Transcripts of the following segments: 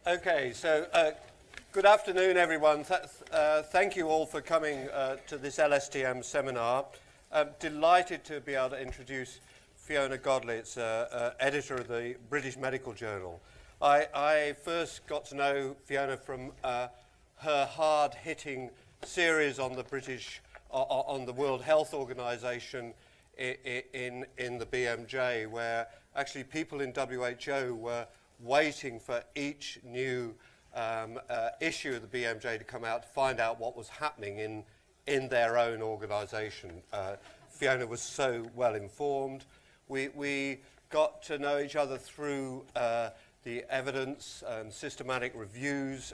Okay, so good afternoon, everyone. Thank you all for coming to this LSTM seminar. I'm delighted to be able to introduce Fiona Godlitz, editor of the British Medical Journal. I first got to know Fiona from her hard-hitting series on the World Health Organization in the BMJ, where actually people in WHO were waiting for each new issue of the BMJ to come out to find out what was happening in their own organization. Fiona was so well informed. We got to know each other through the evidence and systematic reviews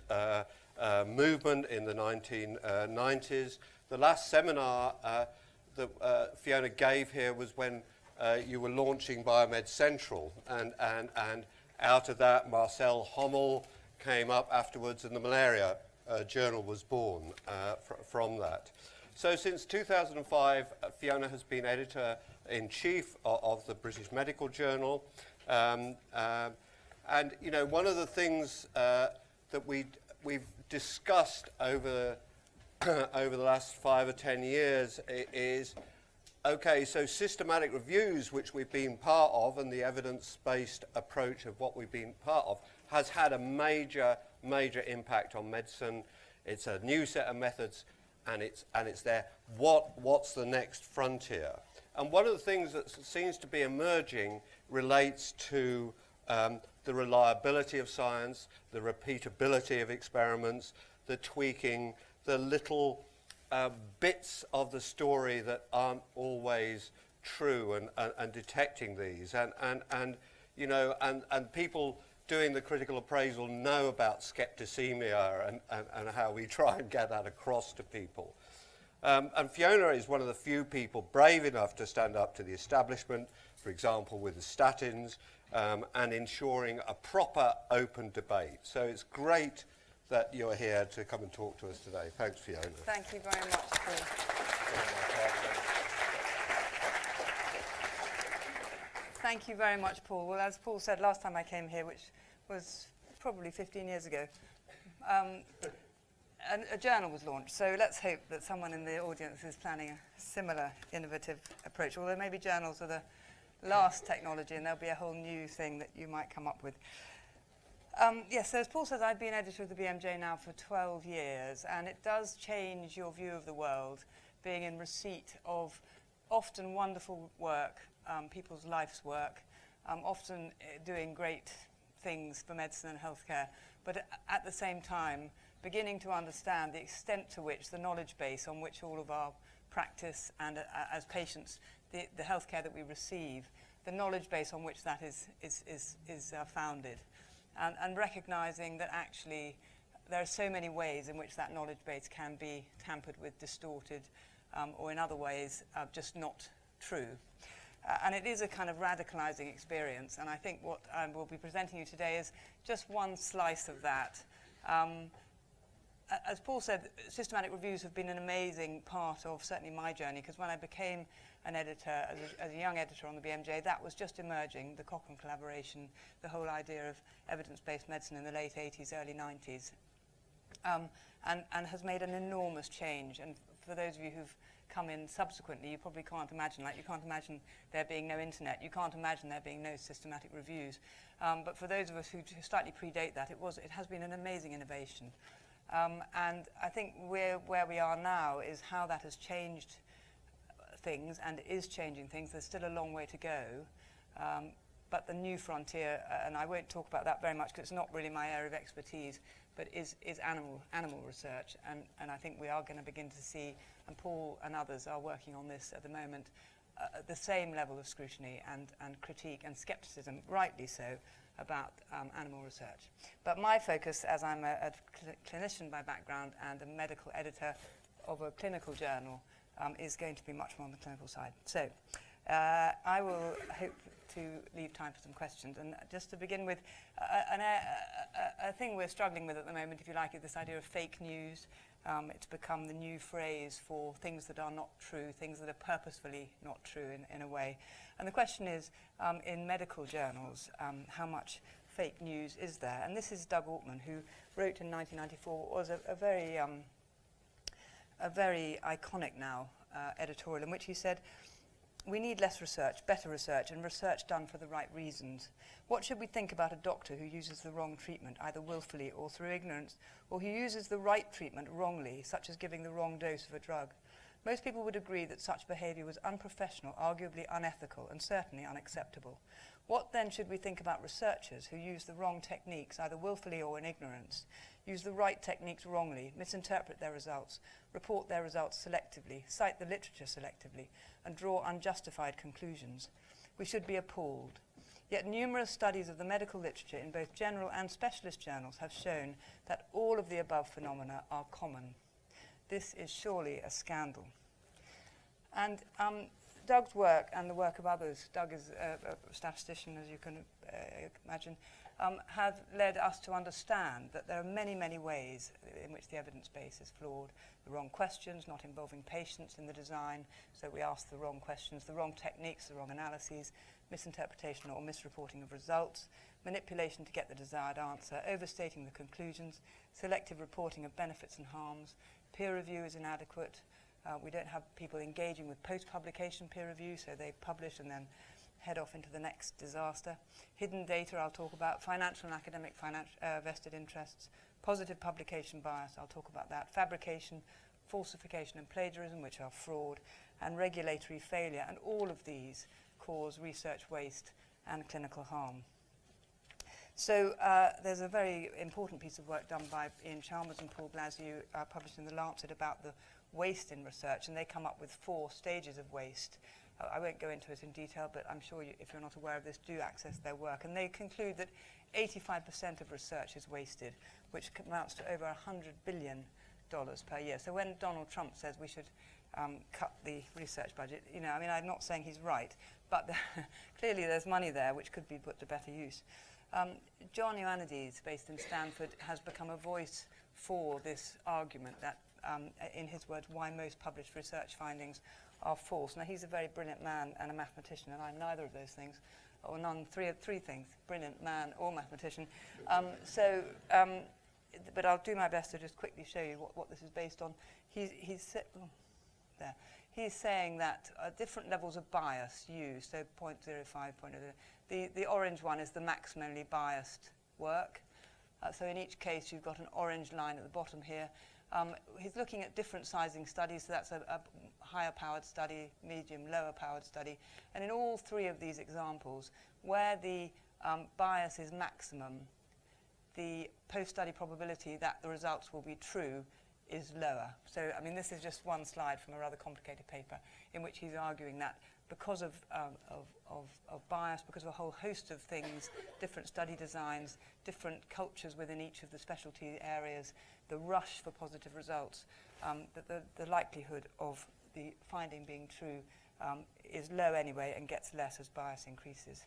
movement in the 1990s. The last seminar that Fiona gave here was when you were launching Biomed Central, and out of that, Marcel Hommel came up afterwards, and the malaria journal was born from that. So since 2005, Fiona has been editor-in-chief of the British Medical Journal. And you know, one of the things that we've discussed over the last 5 or 10 years is, okay, so systematic reviews, which we've been part of, and the evidence-based approach of what we've been part of, has had a major impact on medicine. It's a new set of methods, and it's there. What's the next frontier? And one of the things that seems to be emerging relates to the reliability of science, the repeatability of experiments, the tweaking, the little bits of the story that aren't always true, and detecting these, and you know, and people doing the critical appraisal know about skepticemia and how we try and get that across to people. And Fiona is one of the few people brave enough to stand up to the establishment, for example, with the statins, and ensuring a proper open debate. So it's great that you're here to come and talk to us today. Thanks, Fiona. Thank you very much, Paul. Thank you very much, Paul. Well, as Paul said last time I came here, which was probably 15 years ago, a journal was launched. So let's hope that someone in the audience is planning a similar innovative approach, although maybe journals are the last technology and there'll be a whole new thing that you might come up with. Yes, so as Paul says, I've been editor of the BMJ now for 12 years, and it does change your view of the world, being in receipt of often wonderful work, people's life's work, often doing great things for medicine and healthcare, but at the same time beginning to understand the extent to which the knowledge base on which all of our practice and as patients, the healthcare that we receive, the knowledge base on which that is founded. And recognizing that actually there are so many ways in which that knowledge base can be tampered with, distorted, or in other ways just not true. And it is a kind of radicalizing experience, and I think what I will be presenting you today is just one slice of that. As Paul said, systematic reviews have been an amazing part of certainly my journey, because when I became an editor, as a young editor on the BMJ, that was just emerging, the Cochrane collaboration, the whole idea of evidence-based medicine in the late 80s, early 90s, and has made an enormous change. And for those of you who've come in subsequently, you probably can't imagine, like you can't imagine there being no internet, you can't imagine there being no systematic reviews. But for those of us who slightly predate that, it has been an amazing innovation. And I think where we are now is how that has changed things and is changing things. There's still a long way to go, but the new frontier, and I won't talk about that very much because it's not really my area of expertise, but is animal research, and I think we are going to begin to see, and Paul and others are working on this at the moment, the same level of scrutiny and critique and skepticism, rightly so, about animal research. But my focus, as I'm a clinician by background and a medical editor of a clinical journal, is going to be much more on the clinical side. So I will hope to leave time for some questions. And just to begin with, a thing we're struggling with at the moment, if you like, is this idea of fake news. It's become the new phrase for things that are not true, things that are purposefully not true in a way. And the question is, in medical journals, how much fake news is there? And this is Doug Altman, who wrote in 1994, was a very iconic now editorial in which he said, we need less research, better research, and research done for the right reasons. What should we think about a doctor who uses the wrong treatment, either willfully or through ignorance, or who uses the right treatment wrongly, such as giving the wrong dose of a drug? Most people would agree that such behaviour was unprofessional, arguably unethical, and certainly unacceptable. What then should we think about researchers who use the wrong techniques, either willfully or in ignorance, use the right techniques wrongly, misinterpret their results, report their results selectively, cite the literature selectively, and draw unjustified conclusions? We should be appalled. Yet numerous studies of the medical literature in both general and specialist journals have shown that all of the above phenomena are common. This is surely a scandal. And Doug's work and the work of others, Doug is a statistician, as you can imagine, have led us to understand that there are many, many ways in which the evidence base is flawed. The wrong questions, not involving patients in the design, so we ask the wrong questions, the wrong techniques, the wrong analyses, misinterpretation or misreporting of results, manipulation to get the desired answer, overstating the conclusions, selective reporting of benefits and harms, peer review is inadequate. We don't have people engaging with post-publication peer review, so they publish and then head off into the next disaster. Hidden data I'll talk about, financial and academic vested interests, positive publication bias, I'll talk about that, fabrication, falsification and plagiarism, which are fraud, and regulatory failure, and all of these cause research waste and clinical harm. So there's a very important piece of work done by Ian Chalmers and Paul Glasziou, published in The Lancet, about the waste in research, and they come up with 4 stages of waste. I won't go into it in detail, but I'm sure you, if you're not aware of this, do access their work. And they conclude that 85% of research is wasted, which amounts to over $100 billion per year. So when Donald Trump says we should cut the research budget, you know, I mean, I'm not saying he's right, but clearly there's money there which could be put to better use. John Ioannidis, based in Stanford, has become a voice for this argument that, in his words, why most published research findings are false. Now, he's a very brilliant man and a mathematician, and I'm neither of those things, or three things, brilliant man or mathematician. But I'll do my best to just quickly show you what this is based on. He's saying that different levels of bias used, so 0.05, 0.0. The orange one is the maximally biased work. So in each case, you've got an orange line at the bottom here. He's looking at different sizing studies, so that's a higher powered study, medium, lower powered study. And in all 3 of these examples, where the bias is maximum, the post-study probability that the results will be true is lower. So, I mean, this is just one slide from a rather complicated paper in which he's arguing that because of bias, because of a whole host of things, different study designs, different cultures within each of the specialty areas, the rush for positive results, that the likelihood of the finding being true is low anyway and gets less as bias increases.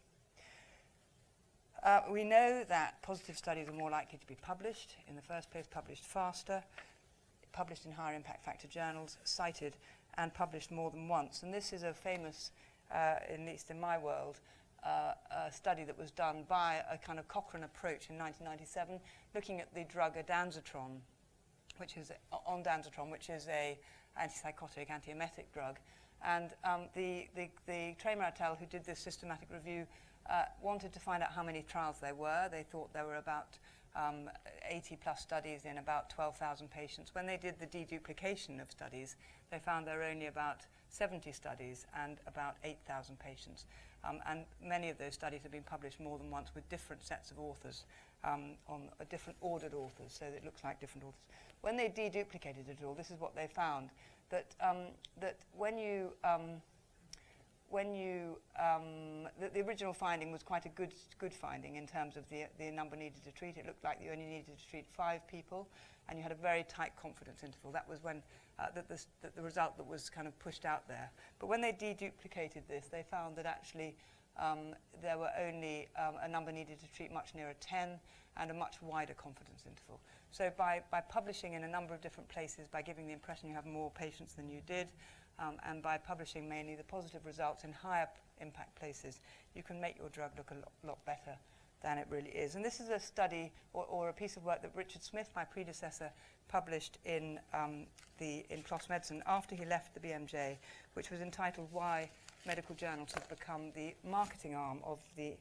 We know that positive studies are more likely to be published, in the first place published faster, published in higher impact factor journals, cited and published more than once. And this is a famous, at least in my world, a study that was done by a kind of Cochrane approach in 1997, looking at the drug ondansetron, which is a antipsychotic, antiemetic drug. And the Kramer et al., who did this systematic review, wanted to find out how many trials there were. They thought there were about 80 plus studies in about 12,000 patients. When they did the deduplication of studies, they found there were only about 70 studies and about 8,000 patients. And many of those studies have been published more than once with different sets of authors, on different ordered authors, so that it looks like different authors. When they deduplicated it all, this is what they found, that the original finding was quite a good finding in terms of the number needed to treat. It looked like you only needed to treat 5 people, and you had a very tight confidence interval. That was when the result that was kind of pushed out there. But when they deduplicated this, they found that actually there were only a number needed to treat much nearer 10 and a much wider confidence interval. So by publishing in a number of different places, by giving the impression you have more patients than you did, and by publishing mainly the positive results in higher impact places, you can make your drug look a lot better than it really is. And this is a study or a piece of work that Richard Smith, my predecessor, published in PLOS Medicine after he left the BMJ, which was entitled Why Medical Journals Have Become the Marketing Arm of the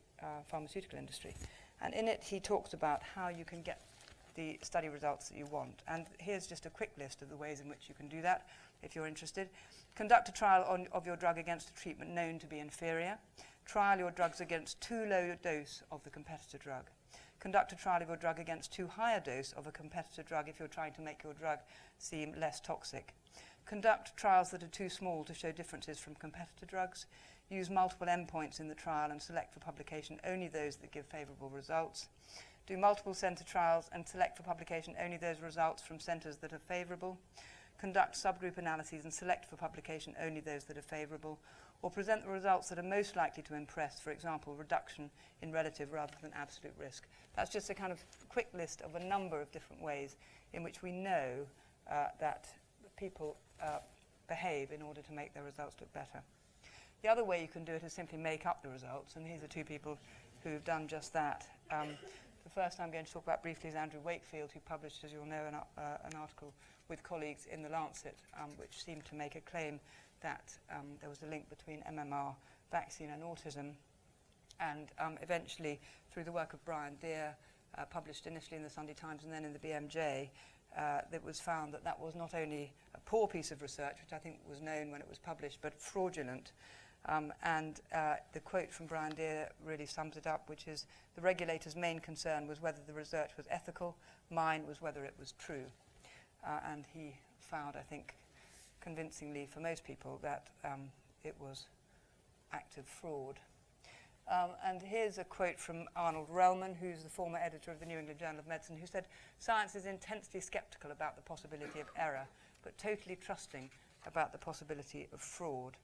Pharmaceutical Industry. And in it he talks about how you can get the study results that you want. And here's just a quick list of the ways in which you can do that, if you're interested. Conduct a trial of your drug against a treatment known to be inferior. Trial your drugs against too low a dose of the competitor drug. Conduct a trial of your drug against too high a dose of a competitor drug if you're trying to make your drug seem less toxic. Conduct trials that are too small to show differences from competitor drugs. Use multiple endpoints in the trial and select for publication only those that give favourable results. Do multiple centre trials and select for publication only those results from centres that are favourable. Conduct subgroup analyses and select for publication only those that are favourable. Or present the results that are most likely to impress, for example, reduction in relative rather than absolute risk. That's just a kind of quick list of a number of different ways in which we know that people behave in order to make their results look better. The other way you can do it is simply make up the results, and these are two people who've done just that. The first I'm going to talk about briefly is Andrew Wakefield, who published, as you'll know, an article with colleagues in The Lancet, which seemed to make a claim that there was a link between MMR, vaccine and autism. And eventually, through the work of Brian Deere, published initially in the Sunday Times and then in the BMJ, it was found that that was not only a poor piece of research, which I think was known when it was published, but fraudulent. The quote from Brian Deere really sums it up, which is, the regulator's main concern was whether the research was ethical, mine was whether it was true. And he found, I think, convincingly for most people that it was active fraud. And here's a quote from Arnold Relman, who's the former editor of the New England Journal of Medicine, who said, "Science is intensely skeptical about the possibility of error, but totally trusting about the possibility of fraud."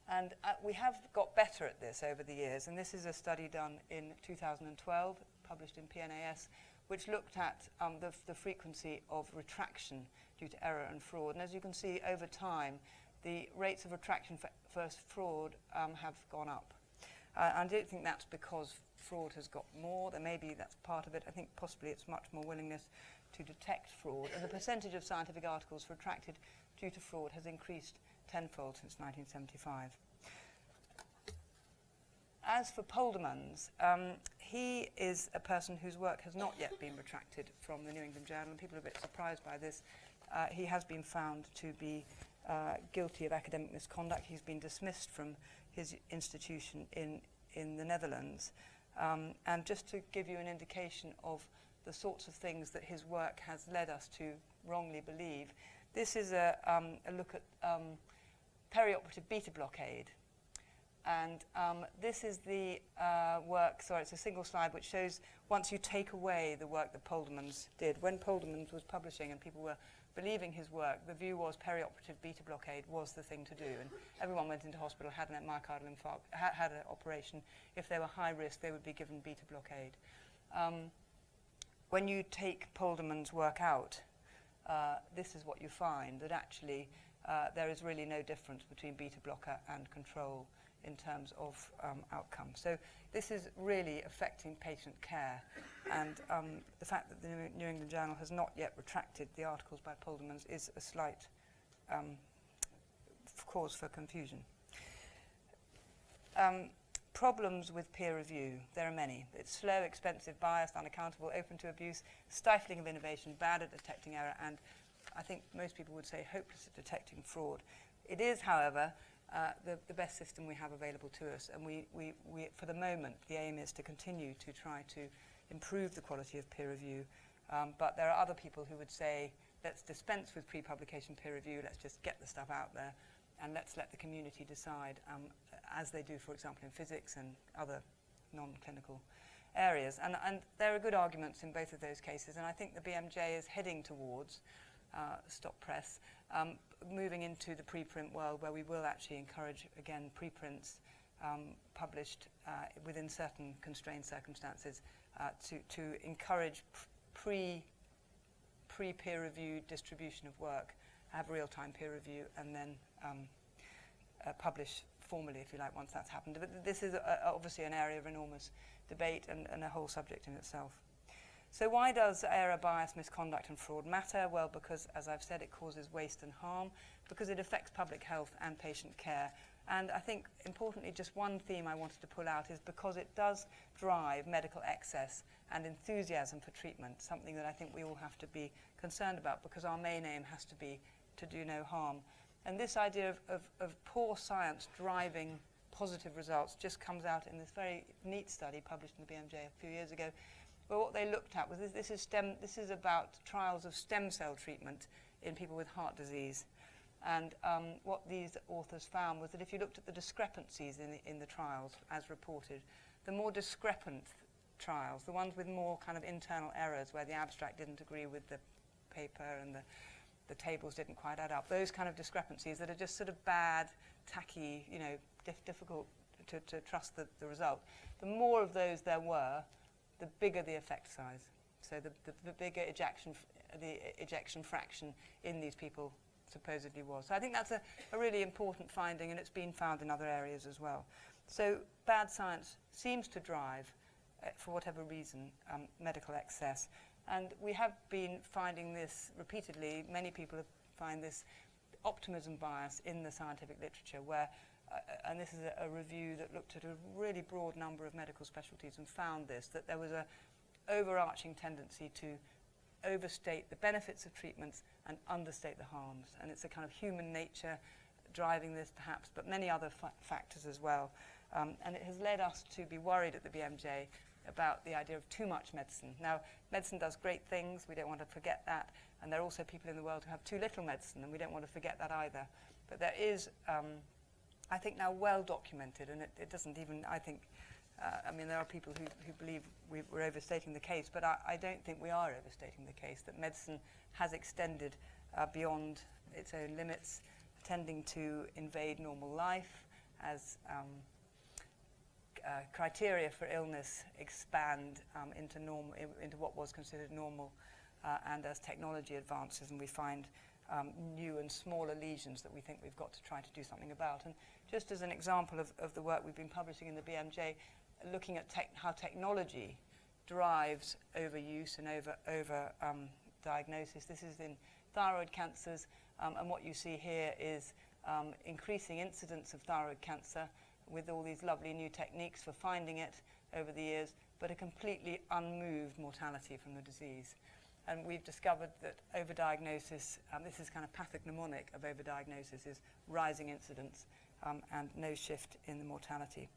And we have got better at this over the years, and this is a study done in 2012, published in PNAS, which looked at the frequency of retraction due to error and fraud. And as you can see, over time, the rates of retraction for fraud have gone up. I don't think that's because fraud has got more. Maybe that's part of it. I think possibly it's much more willingness to detect fraud. And the percentage of scientific articles retracted due to fraud has increased tenfold since 1975. As for Poldemans, he is a person whose work has not yet been retracted from the New England Journal, and people are a bit surprised by this. He has been found to be guilty of academic misconduct. He's been dismissed from his institution in the Netherlands. And just to give you an indication of the sorts of things that his work has led us to wrongly believe, this is a look at perioperative beta blockade. And this is the work, sorry, it's a single slide, which shows once you take away the work that Poldemans did. When Poldemans was publishing and people were believing his work, the view was perioperative beta blockade was the thing to do. And everyone went into hospital, had an myocardial infarct, had an operation. If they were high risk, they would be given beta blockade. When you take Poldemans' work out, this is what you find, that actually there is really no difference between beta blocker and control in terms of outcome. So this is really affecting patient care. And the fact that the New England Journal has not yet retracted the articles by Poldemans is a slight cause for confusion. Problems with peer review, there are many. It's slow, expensive, biased, unaccountable, open to abuse, stifling of innovation, bad at detecting error, and I think most people would say hopeless at detecting fraud. It is, however, the best system we have available to us, and we for the moment, the aim is to continue to try to improve the quality of peer review. But there are other people who would say, let's dispense with pre-publication peer review, let's just get the stuff out there, and let's let the community decide, as they do, for example, in physics and other non-clinical areas. And there are good arguments in both of those cases, and I think the BMJ is heading towards, stop press, moving into the preprint world, where we will actually encourage, again, preprints published within certain constrained circumstances to encourage pre-peer review distribution of work, have real-time peer review, and then publish formally, if you like, once that's happened. But this is obviously an area of enormous debate and a whole subject in itself. So why does error, bias, misconduct and fraud matter? Well, because, as I've said, it causes waste and harm, because it affects public health and patient care. And I think, importantly, just one theme I wanted to pull out is because it does drive medical excess and enthusiasm for treatment, something that I think we all have to be concerned about, because our main aim has to be to do no harm. And this idea of poor science driving positive results just comes out in this very neat study published in the BMJ a few years ago. But what they looked at was this is about trials of stem cell treatment in people with heart disease. And what these authors found was that if you looked at the discrepancies in the trials as reported, the more discrepant trials, the ones with more kind of internal errors where the abstract didn't agree with the paper and the tables didn't quite add up, those kind of discrepancies that are just sort of bad, tacky, you know, difficult to trust the result, the more of those there were, the bigger the effect size. So the bigger ejection fraction in these people supposedly was. So I think that's a really important finding, and it's been found in other areas as well. So bad science seems to drive, for whatever reason, medical excess. And we have been finding this repeatedly. Many people find this optimism bias in the scientific literature where, and this is a review that looked at a really broad number of medical specialties and found this, that there was a overarching tendency to overstate the benefits of treatments and understate the harms. And it's a kind of human nature driving this perhaps, but many other factors as well. And it has led us to be worried at the BMJ about the idea of too much medicine. Now, medicine does great things, we don't want to forget that, and there are also people in the world who have too little medicine, and we don't want to forget that either. But there is, I think, now well documented, and it doesn't even, I think, I mean, there are people who believe we're overstating the case, but I don't think we are overstating the case, that medicine has extended beyond its own limits, tending to invade normal life as criteria for illness expand into what was considered normal, and as technology advances and we find new and smaller lesions that we think we've got to try to do something about. And just as an example of the work we've been publishing in the BMJ, looking at how technology drives overuse and over diagnosis. This is in thyroid cancers, and what you see here is increasing incidence of thyroid cancer with all these lovely new techniques for finding it over the years, but a completely unmoved mortality from the disease. And we've discovered that overdiagnosis, this is kind of pathognomonic of overdiagnosis, is rising incidence and no shift in the mortality.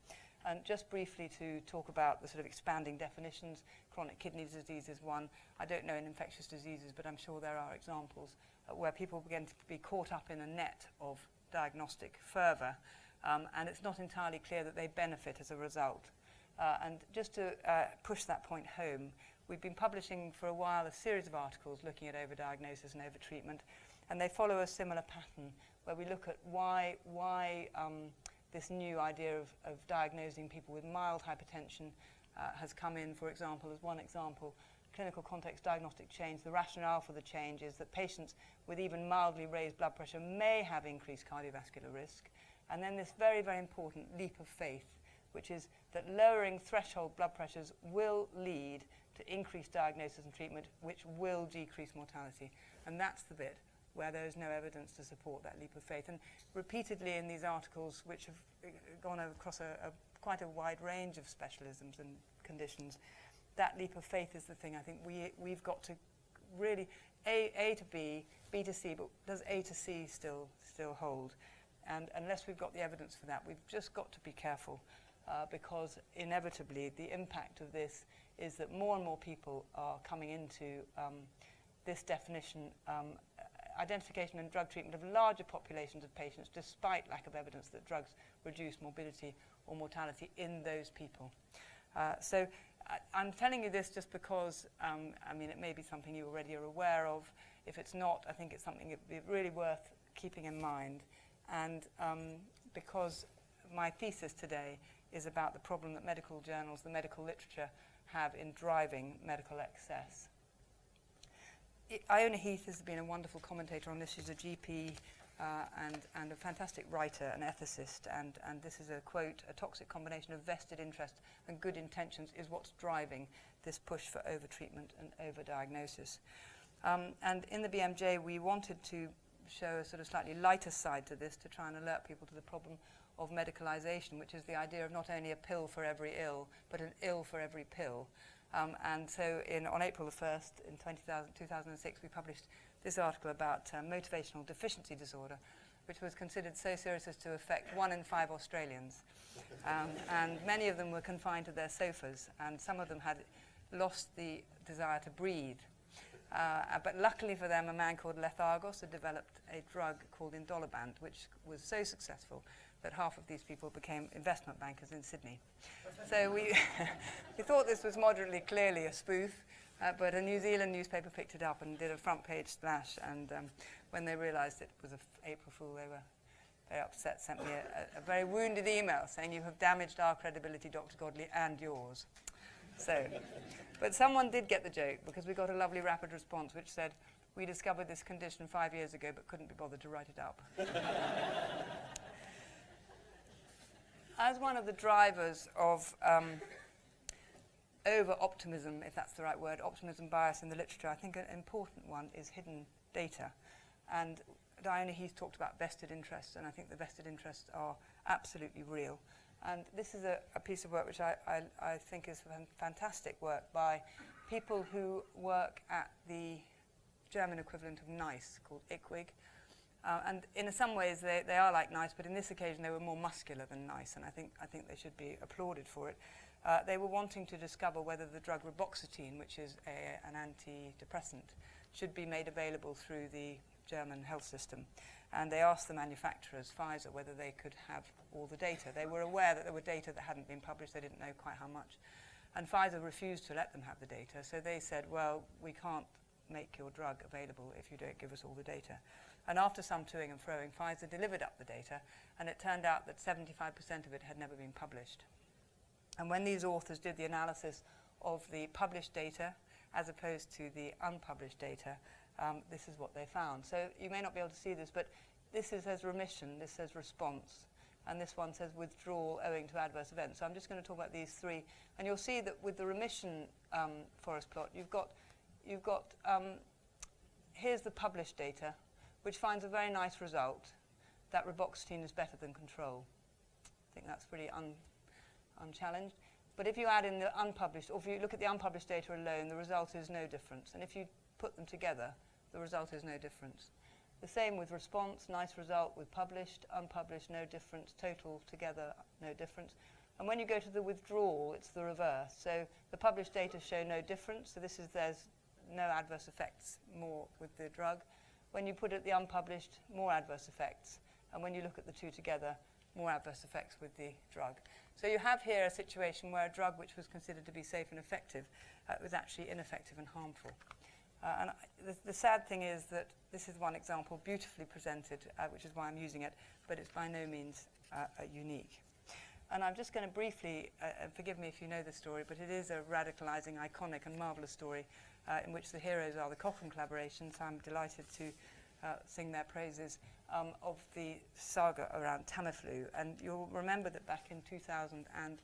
And just briefly to talk about the sort of expanding definitions, chronic kidney disease is one. I don't know in infectious diseases, but I'm sure there are examples where people begin to be caught up in a net of diagnostic fervour, and it's not entirely clear that they benefit as a result. And just to push that point home, we've been publishing for a while a series of articles looking at overdiagnosis and overtreatment, and they follow a similar pattern where we look at why this new idea of diagnosing people with mild hypertension has come in, for example, as one example. Clinical context diagnostic change, the rationale for the change is that patients with even mildly raised blood pressure may have increased cardiovascular risk. And then this very, very important leap of faith, which is that lowering threshold blood pressures will lead to increased diagnosis and treatment, which will decrease mortality. And that's the bit where there is no evidence to support that leap of faith. And repeatedly in these articles, which have gone across quite a wide range of specialisms and conditions, that leap of faith is the thing I think we've got to really, A to B, B to C, but does A to C still hold? And unless we've got the evidence for that, we've just got to be careful, because inevitably the impact of this is that more and more people are coming into this definition, identification and drug treatment of larger populations of patients, despite lack of evidence that drugs reduce morbidity or mortality in those people. So I'm telling you this just because, I mean, it may be something you already are aware of. If it's not, I think it's something that would be really worth keeping in mind. And because my thesis today is about the problem that medical journals, the medical literature, have in driving medical excess. Iona Heath has been a wonderful commentator on this. She's a GP and a fantastic writer and ethicist. And this is a quote: "A toxic combination of vested interest and good intentions is what's driving this push for over-treatment and over-diagnosis." And in the BMJ, we wanted to show a sort of slightly lighter side to this, to try and alert people to the problem of medicalization, which is the idea of not only a pill for every ill, but an ill for every pill. And so on April the 1st, in 2006, we published this article about motivational deficiency disorder, which was considered so serious as to affect 1 in 5 Australians. And many of them were confined to their sofas, and some of them had lost the desire to breathe. But luckily for them, a man called Lethargos had developed a drug called Indolaband, which was so successful that half of these people became investment bankers in Sydney. So we thought this was moderately clearly a spoof, but a New Zealand newspaper picked it up and did a front page splash, and when they realised it was an April Fool, they were very upset, sent me a very wounded email saying, "You have damaged our credibility, Dr. Godley, and yours." So, but someone did get the joke, because we got a lovely rapid response which said, "We discovered this condition 5 years ago but couldn't be bothered to write it up." As one of the drivers of over-optimism, if that's the right word, optimism bias in the literature, I think an important one is hidden data. And Diana Heath talked about vested interests, and I think the vested interests are absolutely real. And this is a piece of work which I think is fantastic work by people who work at the German equivalent of NICE, called ICWIG. And in some ways they are like NICE, but in this occasion they were more muscular than NICE, and I think they should be applauded for it. They were wanting to discover whether the drug reboxetine, which is an antidepressant, should be made available through the German health system. And they asked the manufacturers, Pfizer, whether they could have all the data. They were aware that there were data that hadn't been published. They didn't know quite how much. And Pfizer refused to let them have the data. So they said, well, we can't make your drug available if you don't give us all the data. And after some toing and froing, Pfizer delivered up the data, and it turned out that 75% of it had never been published. And when these authors did the analysis of the published data as opposed to the unpublished data, this is what they found. So you may not be able to see this, but this says remission, this says response, and this one says withdrawal owing to adverse events. So I'm just going to talk about these three, and you'll see that with the remission forest plot, you've got here's the published data, which finds a very nice result, that reboxetine is better than control. I think that's pretty unchallenged. But if you add in the unpublished, or if you look at the unpublished data alone, the result is no difference. And if you put them together, the result is no difference. The same with response, nice result with published, unpublished, no difference, total together, no difference. And when you go to the withdrawal, it's the reverse. So the published data show no difference, so there's no adverse effects more with the drug. When you put it the unpublished, more adverse effects. And when you look at the two together, more adverse effects with the drug. So you have here a situation where a drug which was considered to be safe and effective was actually ineffective and harmful. The sad thing is that this is one example beautifully presented, which is why I'm using it, but it's by no means unique. And I'm just going to briefly, forgive me if you know the story, but it is a radicalizing, iconic and marvelous story in which the heroes are the Cochrane collaboration, so I'm delighted to sing their praises of the saga around Tamiflu. And you'll remember that back in 2000 and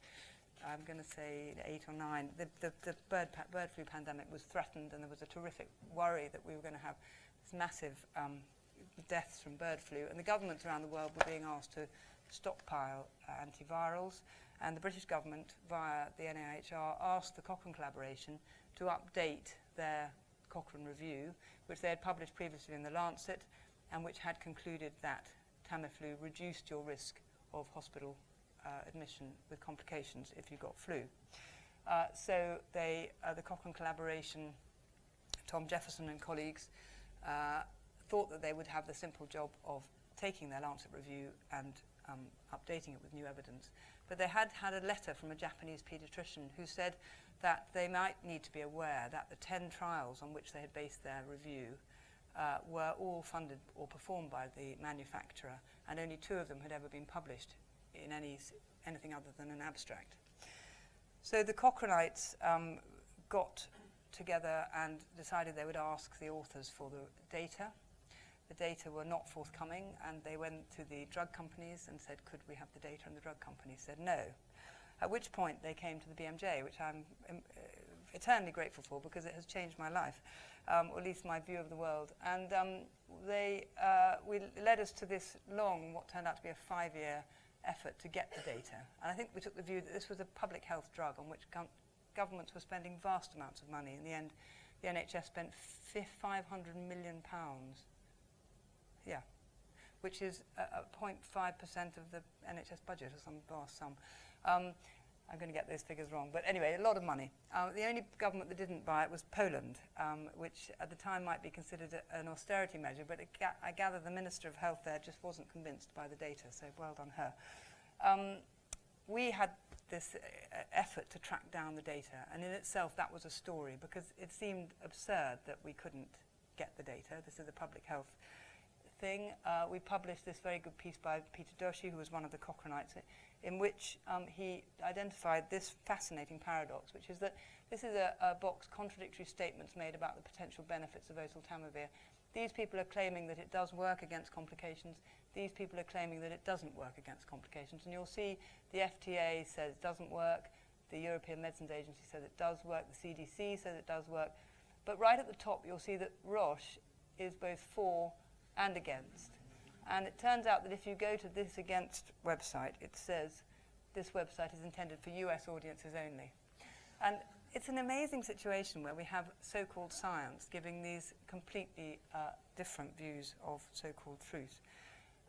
I'm going to say 8 or 9, the bird flu pandemic was threatened, and there was a terrific worry that we were going to have this massive deaths from bird flu. And the governments around the world were being asked to stockpile antivirals, and the British government, via the NIHR, asked the Cochrane collaboration to update their Cochrane review, which they had published previously in The Lancet, and which had concluded that Tamiflu reduced your risk of hospital admission with complications if you got flu. So the Cochrane collaboration, Tom Jefferson and colleagues, thought that they would have the simple job of taking their Lancet review and updating it with new evidence. But they had had a letter from a Japanese paediatrician who said that they might need to be aware that the 10 trials on which they had based their review were all funded or performed by the manufacturer, and only 2 of them had ever been published in anything other than an abstract. So the Cochranites got together and decided they would ask the authors for the data. the data were not forthcoming, and they went to the drug companies and said, could we have the data? And the drug companies said no. At which point they came to the BMJ, which I'm eternally grateful for because it has changed my life, or at least my view of the world. And they led us to this long, what turned out to be a 5-year effort to get the data. And I think we took the view that this was a public health drug on which governments were spending vast amounts of money. In the end, the NHS spent £500 million. Yeah, which is 0.5% of the NHS budget, or some vast sum. I'm going to get those figures wrong, but anyway, a lot of money. The only government that didn't buy it was Poland, which at the time might be considered an austerity measure, but I gather the Minister of Health there just wasn't convinced by the data, so well done her. We had this effort to track down the data, and in itself that was a story, because it seemed absurd that we couldn't get the data. This is a public health thing. We published this very good piece by Peter Doshi, who was one of the Cochranites, in which he identified this fascinating paradox, which is that this is a box contradictory statements made about the potential benefits of oseltamivir. These people are claiming that it does work against complications. These people are claiming that it doesn't work against complications. And you'll see the FDA says it doesn't work. The European Medicines Agency says it does work. The CDC says it does work. But right at the top, you'll see that Roche is both for and against. And it turns out that if you go to this against website, it says this website is intended for US audiences only. And it's an amazing situation where we have so-called science giving these completely different views of so-called truth.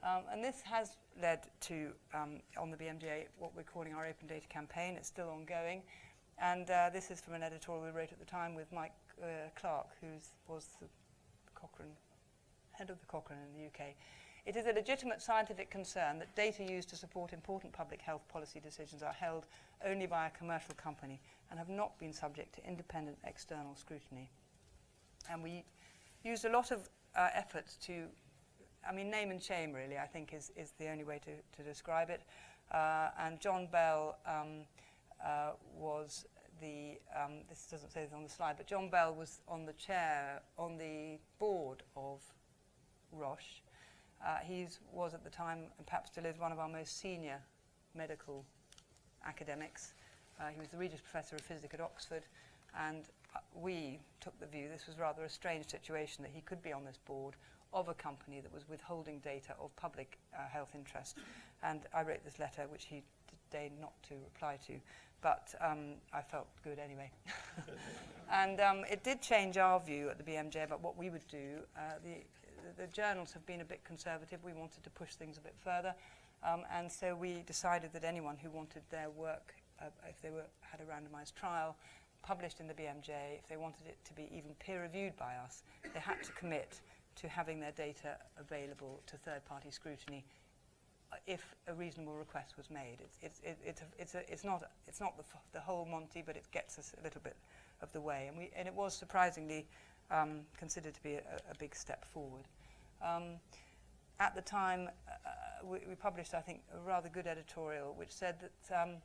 And this has led to, on the BMJ, what we're calling our open data campaign. It's still ongoing. And this is from an editorial we wrote at the time with Mike Clark, who was the Cochrane, head of the Cochrane in the UK. It is a legitimate scientific concern that data used to support important public health policy decisions are held only by a commercial company and have not been subject to independent external scrutiny. And we used a lot of efforts to, name and shame really, I think is the only way to describe it. And John Bell was the, this doesn't say this on the slide, but John Bell was on the board of Roche. He was at the time, and perhaps still is, one of our most senior medical academics. He was the Regius Professor of Physics at Oxford, and we took the view this was rather a strange situation that he could be on this board of a company that was withholding data of public health interest. And I wrote this letter, which he deigned not to reply to, but I felt good anyway. And it did change our view at the BMJ about what we would do. The journals have been a bit conservative. We wanted to push things a bit further. And so we decided that anyone who wanted their work, if they had a randomized trial, published in the BMJ, if they wanted it to be even peer-reviewed by us, they had to commit to having their data available to third-party scrutiny if a reasonable request was made. It's not the whole Monty, but it gets us a little bit of the way. And it was surprisingly considered to be a big step forward. At the time, we published, I think, a rather good editorial which said that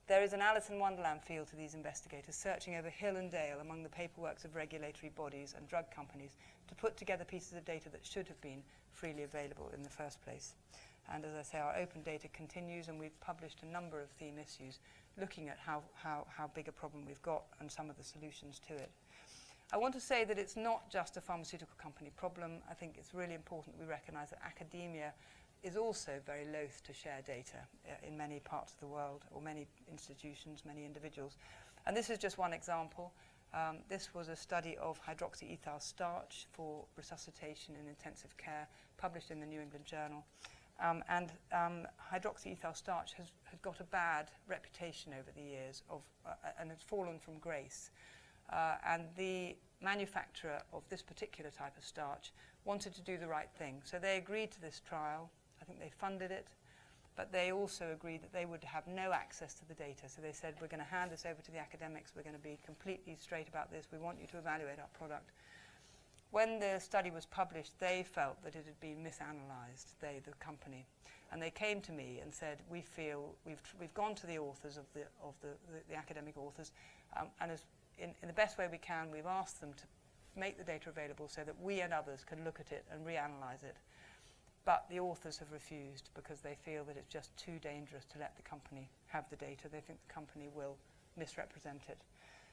there is an Alice in Wonderland feel to these investigators, searching over hill and dale among the paperworks of regulatory bodies and drug companies to put together pieces of data that should have been freely available in the first place. And as I say, our open data continues, and we've published a number of theme issues looking at how big a problem we've got and some of the solutions to it. I want to say that it's not just a pharmaceutical company problem. I think it's really important that we recognize that academia is also very loath to share data in many parts of the world, or many institutions, many individuals. And this is just one example. This was a study of hydroxyethyl starch for resuscitation in intensive care, published in the New England Journal. Hydroxyethyl starch has got a bad reputation over the years and has fallen from grace. And the manufacturer of this particular type of starch wanted to do the right thing. So they agreed to this trial. I think they funded it, but they also agreed that they would have no access to the data. So they said, we're going to hand this over to the academics. We're going to be completely straight about this. We want you to evaluate our product. When the study was published, they felt that it had been misanalyzed, the company. And they came to me and said, we feel we've gone to the authors of the academic authors, and in the best way we can, we've asked them to make the data available so that we and others can look at it and reanalyze it. But the authors have refused because they feel that it's just too dangerous to let the company have the data. They think the company will misrepresent it.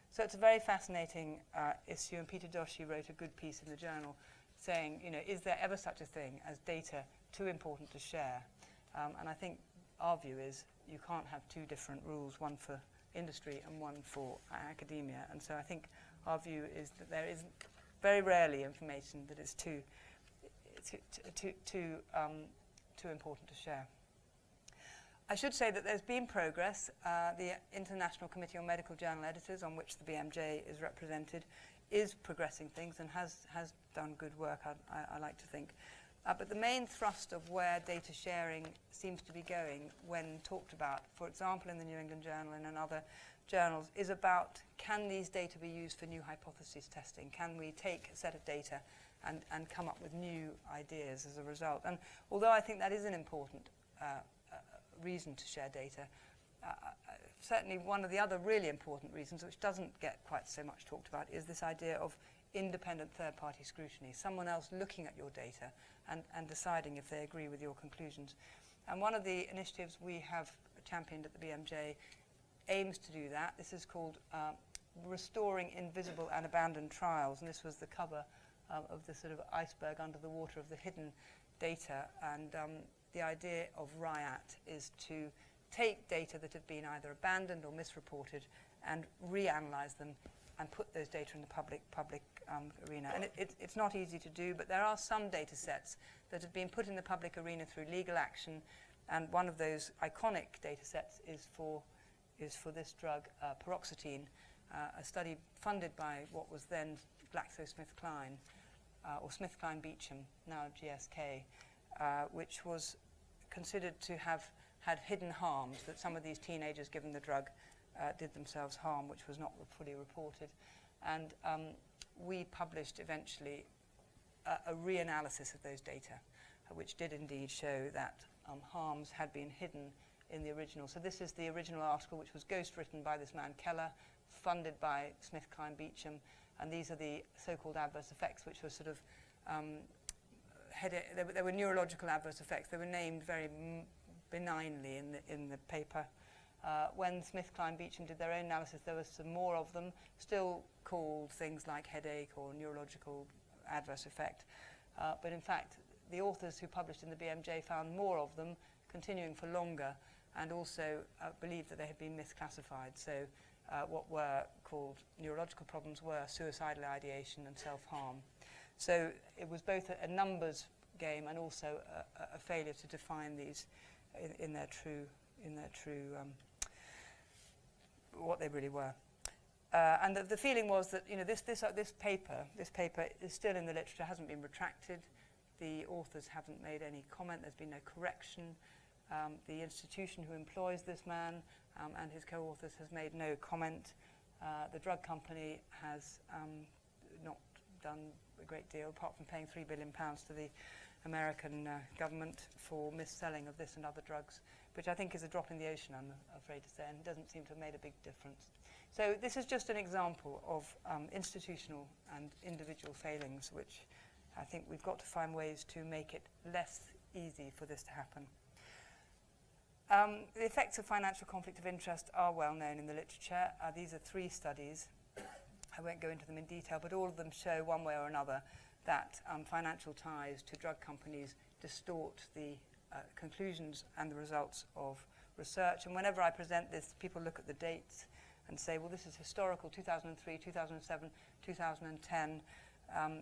So it's a very fascinating issue, and Peter Doshi wrote a good piece in the journal saying, you know, is there ever such a thing as data too important to share? And I think our view is you can't have two different rules, one for industry and one for academia. And so I think our view is that there is very rarely information that is too important to share. I should say that there's been progress. The International Committee on Medical Journal Editors, on which the BMJ is represented, is progressing things and has done good work, I like to think. But the main thrust of where data sharing seems to be going when talked about, for example, in the New England Journal and in other journals, is about, can these data be used for new hypothesis testing? Can we take a set of data and come up with new ideas as a result? And although I think that is an important reason to share data, certainly one of the other really important reasons, which doesn't get quite so much talked about, is this idea of independent third-party scrutiny, someone else looking at your data and deciding if they agree with your conclusions. And one of the initiatives we have championed at the BMJ aims to do that. This is called Restoring Invisible and Abandoned Trials, and this was the cover of the sort of iceberg under the water of the hidden data. And the idea of RIAT is to take data that have been either abandoned or misreported and reanalyze them and put those data in the public arena. And it's not easy to do, but there are some data sets that have been put in the public arena through legal action, and one of those iconic data sets is for this drug, paroxetine, a study funded by what was then GlaxoSmithKline, or SmithKline Beecham, now GSK, which was considered to have had hidden harms, that some of these teenagers given the drug did themselves harm, which was not fully reported. And we published eventually a reanalysis of those data, which did indeed show that harms had been hidden in the original. So this is the original article, which was ghost-written by this man Keller, funded by SmithKline Beecham, and these are the so-called adverse effects, which were sort of there were neurological adverse effects. They were named very benignly in the paper. When SmithKline Beecham did their own analysis, there were some more of them, still called things like headache or neurological adverse effect. But in fact, the authors who published in the BMJ found more of them, continuing for longer, and also believed that they had been misclassified. So what were called neurological problems were suicidal ideation and self-harm. So it was both a numbers game and also a failure to define these in their true what they really were. And the feeling was that, you know, this paper is still in the literature, hasn't been retracted. The authors haven't made any comment. There's been no correction. The institution who employs this man and his co-authors has made no comment. The drug company has not done a great deal, apart from paying £3 billion to the American government for mis-selling of this and other drugs, which I think is a drop in the ocean, I'm afraid to say, and doesn't seem to have made a big difference. So this is just an example of institutional and individual failings, which I think we've got to find ways to make it less easy for this to happen. The effects of financial conflict of interest are well known in the literature. These are 3 studies. I won't go into them in detail, but all of them show one way or another that financial ties to drug companies distort the conclusions and the results of research. And whenever I present this, people look at the dates and say, well, this is historical, 2003, 2007, 2010.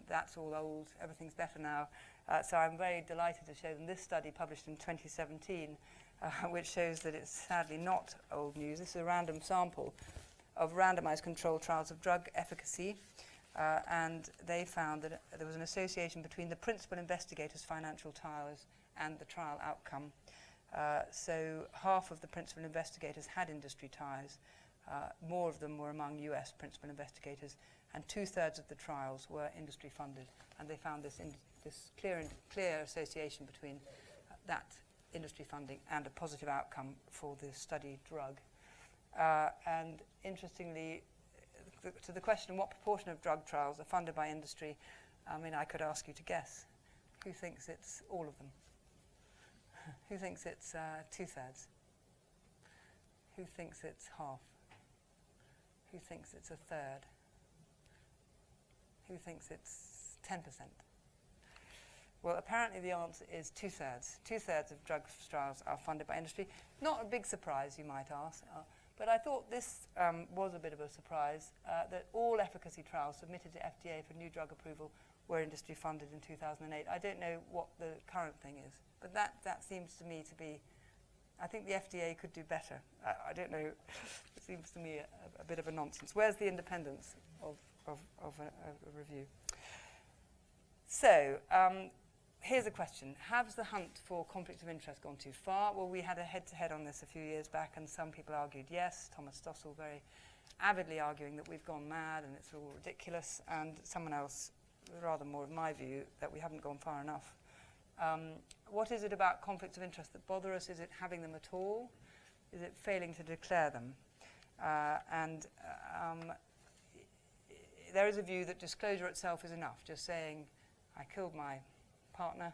That's all old. Everything's better now. So I'm very delighted to show them this study published in 2017, which shows that it's sadly not old news. This is a random sample of randomized controlled trials of drug efficacy. And they found that there was an association between the principal investigators' financial ties and the trial outcome. So half of the principal investigators had industry ties. More of them were among US principal investigators, and 2/3 of the trials were industry funded. And they found this clear association between that industry funding and a positive outcome for the study drug. And interestingly, to the question, what proportion of drug trials are funded by industry? I mean, I could ask you to guess. Who thinks it's all of them? Who thinks it's 2/3? Who thinks it's half? Who thinks it's 1/3? Who thinks it's 10%? Well, apparently the answer is 2/3. 2/3 of drug trials are funded by industry. Not a big surprise, you might ask, but I thought this was a bit of a surprise, that all efficacy trials submitted to FDA for new drug approval were industry funded in 2008. I don't know what the current thing is, but that seems to me to be, I think the FDA could do better. I don't know, it seems to me a bit of a nonsense. Where's the independence of a review? So, here's a question. Has the hunt for conflict of interest gone too far? Well, we had a head-to-head on this a few years back, and some people argued yes. Thomas Stossel very avidly arguing that we've gone mad and it's all ridiculous, and someone else, rather more of my view, that we haven't gone far enough. What is it about conflicts of interest that bother us? Is it having them at all? Is it failing to declare them? There is a view that disclosure itself is enough, just saying, I killed my partner,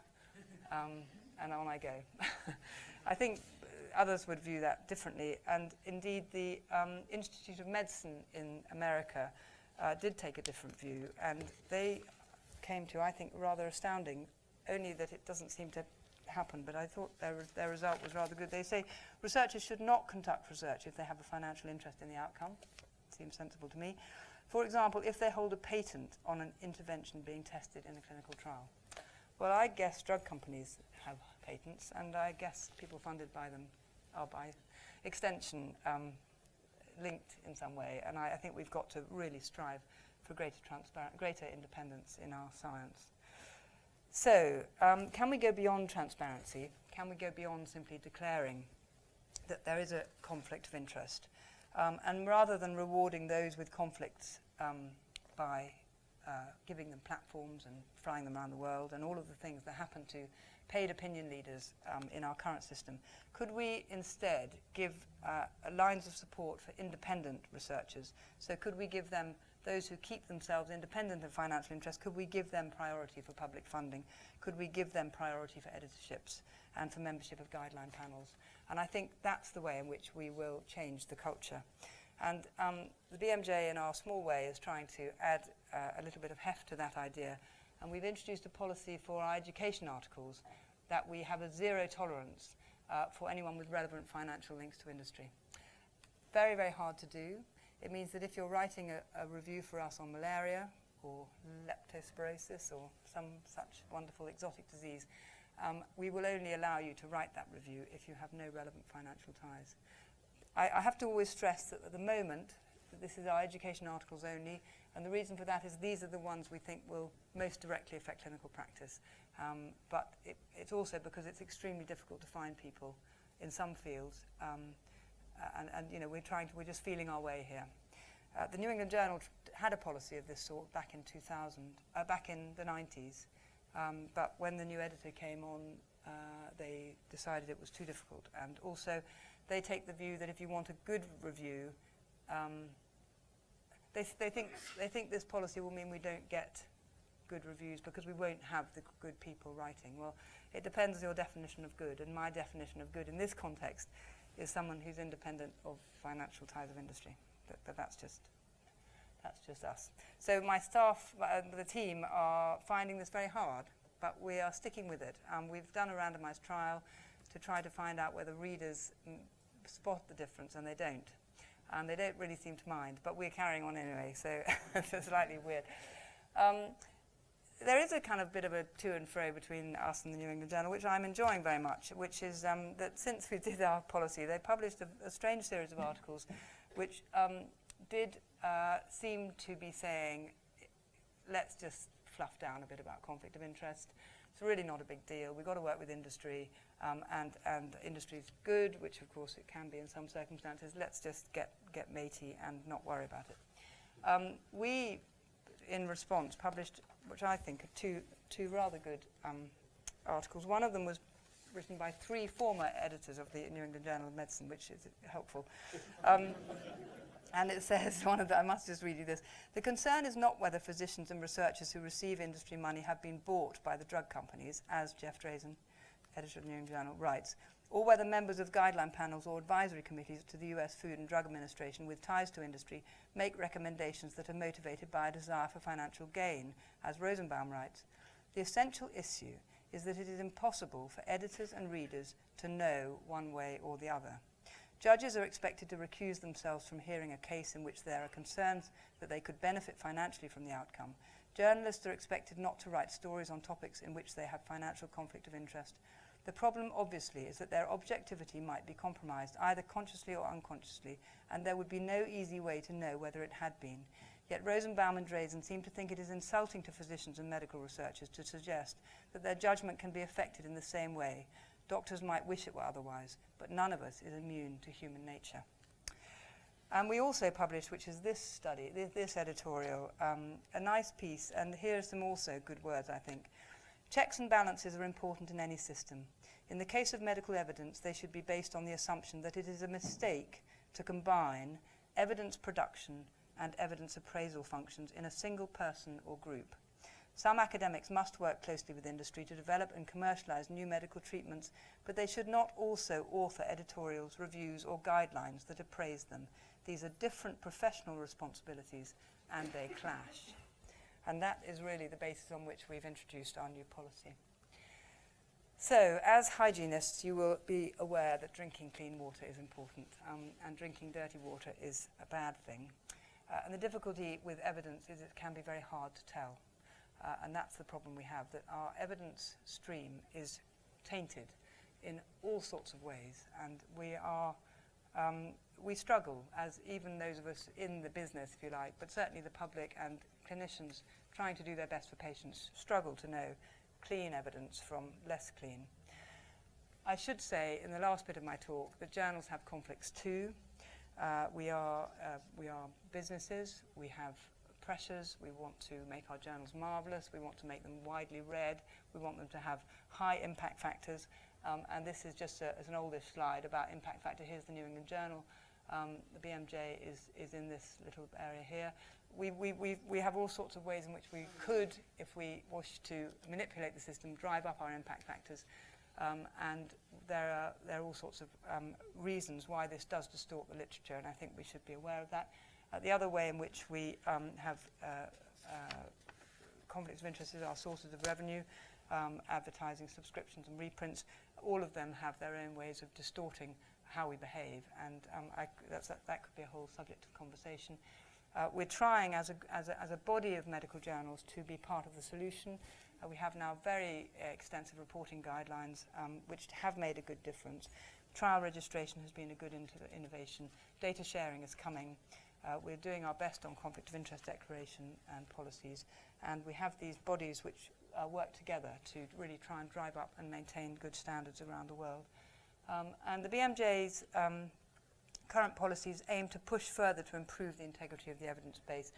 and on I go. I think others would view that differently, and indeed the Institute of Medicine in America did take a different view, and they came to, I think, rather astounding, only that it doesn't seem to happen, but I thought their result was rather good. They say researchers should not conduct research if they have a financial interest in the outcome. Seems sensible to me. For example, if they hold a patent on an intervention being tested in a clinical trial. Well, I guess drug companies have patents, and I guess people funded by them are by extension linked in some way, and I think we've got to really strive for greater independence in our science. So, can we go beyond transparency? Can we go beyond simply declaring that there is a conflict of interest? And rather than rewarding those with conflicts by giving them platforms and flying them around the world and all of the things that happen to paid opinion leaders in our current system, could we instead give lines of support for independent researchers? So could we give them, those who keep themselves independent of financial interest, could we give them priority for public funding? Could we give them priority for editorships and for membership of guideline panels? And I think that's the way in which we will change the culture. And the BMJ, in our small way, is trying to add a little bit of heft to that idea. And we've introduced a policy for our education articles that we have a zero tolerance for anyone with relevant financial links to industry. Very, very hard to do. It means that if you're writing a review for us on malaria or leptospirosis or some such wonderful exotic disease, we will only allow you to write that review if you have no relevant financial ties. I have to always stress that at the moment, this is our education articles only, and the reason for that is these are the ones we think will most directly affect clinical practice. But it's also because it's extremely difficult to find people in some fields, and you know, we're just feeling our way here. The New England Journal had a policy of this sort back in 2000, back in the 90s, but when the new editor came on, they decided it was too difficult, and also they take the view that if you want a good review, they think this policy will mean we don't get good reviews because we won't have the good people writing. Well, it depends on your definition of good, and my definition of good in this context is someone who's independent of financial ties of industry. But that's just us. So my staff, the team, are finding this very hard, but we are sticking with it. We've done a randomized trial to try to find out whether readers spot the difference, and they don't. And they don't really seem to mind, but we're carrying on anyway, so it's slightly weird. There is a kind of bit of a to and fro between us and the New England Journal, which I'm enjoying very much, which is that since we did our policy, they published a strange series of articles which did seem to be saying, let's just fluff down a bit about conflict of interest. It's really not a big deal. We've got to work with industry, and industry's good, which of course it can be in some circumstances. Let's just get matey and not worry about it. We, in response, published, which I think are two rather good articles. One of them was written by 3 former editors of the New England Journal of Medicine, which is helpful. And it says, I must just read you this. The concern is not whether physicians and researchers who receive industry money have been bought by the drug companies, as Jeff Drazen, editor of the New England Journal, writes, or whether members of guideline panels or advisory committees to the US Food and Drug Administration with ties to industry make recommendations that are motivated by a desire for financial gain, as Rosenbaum writes. The essential issue is that it is impossible for editors and readers to know one way or the other. Judges are expected to recuse themselves from hearing a case in which there are concerns that they could benefit financially from the outcome. Journalists are expected not to write stories on topics in which they have financial conflict of interest. The problem, obviously, is that their objectivity might be compromised, either consciously or unconsciously, and there would be no easy way to know whether it had been. Yet Rosenbaum and Drazen seem to think it is insulting to physicians and medical researchers to suggest that their judgment can be affected in the same way. Doctors might wish it were otherwise, but none of us is immune to human nature. And we also published, which is this study, this editorial, a nice piece, and here are some also good words, I think. Checks and balances are important in any system. In the case of medical evidence, they should be based on the assumption that it is a mistake to combine evidence production and evidence appraisal functions in a single person or group. Some academics must work closely with industry to develop and commercialize new medical treatments, but they should not also author editorials, reviews, or guidelines that appraise them. These are different professional responsibilities, and they clash. And that is really the basis on which we've introduced our new policy. So, as hygienists, you will be aware that drinking clean water is important, and drinking dirty water is a bad thing. And the difficulty with evidence is it can be very hard to tell. And that's the problem we have, that our evidence stream is tainted in all sorts of ways. And we struggle, as even those of us in the business, if you like, but certainly the public and clinicians trying to do their best for patients, struggle to know clean evidence from less clean. I should say in the last bit of my talk that journals have conflicts too. We are businesses, we have pressures, we want to make our journals marvellous, we want to make them widely read, we want them to have high impact factors, and this is just as an oldish slide about impact factor. Here's the New England Journal. The BMJ is in this little area here. We have all sorts of ways in which we could, if we wish to manipulate the system, drive up our impact factors, and there are all sorts of reasons why this does distort the literature, and I think we should be aware of that. The other way in which we have conflicts of interest is our sources of revenue, advertising, subscriptions and reprints. All of them have their own ways of distorting how we behave, and that could be a whole subject of conversation. We're trying as a body of medical journals to be part of the solution. We have now very extensive reporting guidelines which have made a good difference. Trial registration has been a good innovation. Data sharing is coming. We're doing our best on conflict of interest declaration and policies, and we have these bodies which work together to really try and drive up and maintain good standards around the world. And the BMJ's current policies aim to push further to improve the integrity of the evidence base.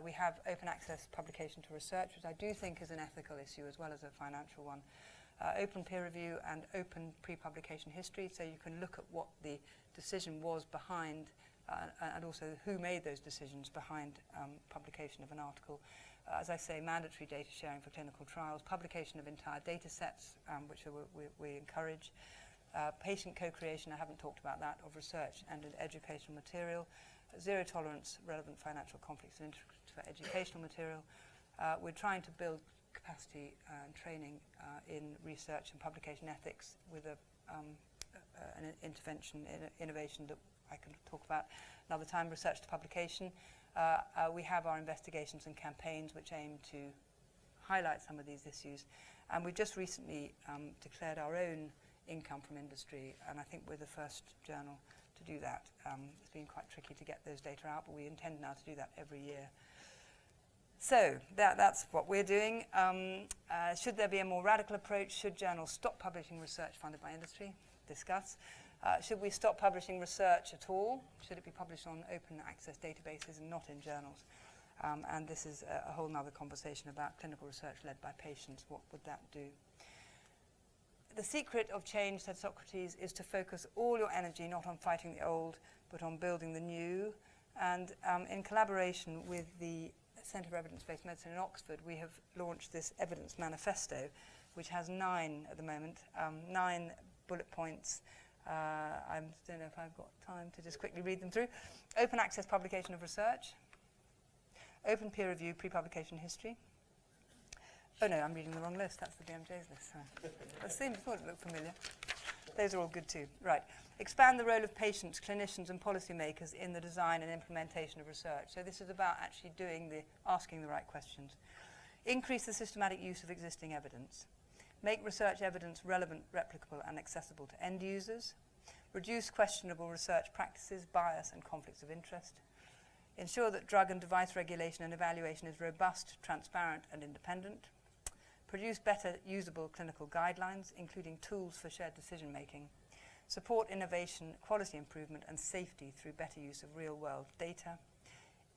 We have open access publication to research, which I do think is an ethical issue as well as a financial one. Open peer review and open pre-publication history, so you can look at what the decision was behind and also who made those decisions behind publication of an article. As I say, mandatory data sharing for clinical trials, publication of entire data sets, which we encourage. Patient co-creation, I haven't talked about that, of research and educational material. Zero tolerance, relevant financial conflicts of interest for educational material. We're trying to build capacity and training in research and publication ethics with an intervention, innovation that I can talk about another time, research to publication. We have our investigations and campaigns which aim to highlight some of these issues. And we've just recently declared our own income from industry, and I think we're the first journal to do that. It's been quite tricky to get those data out, but we intend now to do that every year. So that's what we're doing. Should there be a more radical approach? Should journals stop publishing research funded by industry? Discuss. Should we stop publishing research at all? Should it be published on open access databases and not in journals? And this is a whole other conversation about clinical research led by patients. What would that do? The secret of change, said Socrates, is to focus all your energy not on fighting the old, but on building the new. And in collaboration with the Centre for Evidence-Based Medicine in Oxford, we have launched this evidence manifesto, which has 9 at the moment, 9 bullet points. I don't know if I've got time to just quickly read them through. Open access publication of research, open peer review pre-publication history. Oh no, I'm reading the wrong list. That's the BMJ's list. Sorry. I've seen before, it looked familiar. Those are all good too. Right. Expand the role of patients, clinicians and policymakers in the design and implementation of research. So this is about actually asking the right questions. Increase the systematic use of existing evidence. Make research evidence relevant, replicable and accessible to end users. Reduce questionable research practices, bias and conflicts of interest. Ensure that drug and device regulation and evaluation is robust, transparent and independent. Produce better usable clinical guidelines, including tools for shared decision making. Support innovation, quality improvement and safety through better use of real-world data.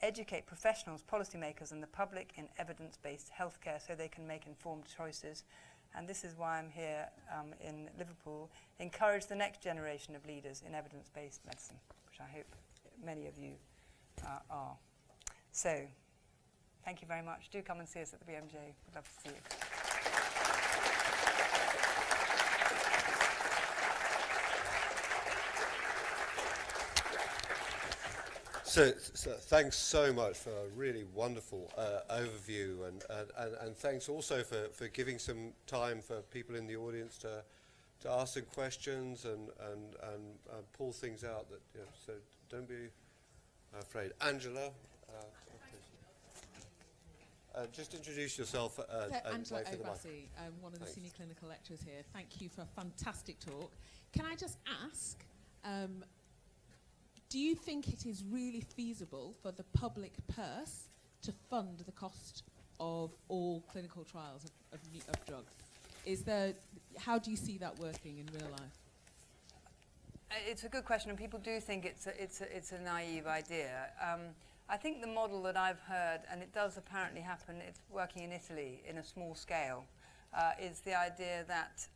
Educate professionals, policymakers and the public in evidence-based healthcare so they can make informed choices. And this is why I'm here in Liverpool. Encourage the next generation of leaders in evidence-based medicine, which I hope many of you are. So, thank you very much. Do come and see us at the BMJ. We'd love to see you. So thanks so much for a really wonderful overview, and thanks also for giving some time for people in the audience to ask some questions and pull things out. That so don't be afraid. Angela, just introduce yourself. Angela O'Grassi, one of the senior clinical lecturers here. Thank you for a fantastic talk. Can I just ask? Do you think it is really feasible for the public purse to fund the cost of all clinical trials of drugs? How do you see that working in real life? It's a good question, and people do think it's a naive idea. I think the model that I've heard, and it does apparently happen, it's working in Italy in a small scale, is the idea that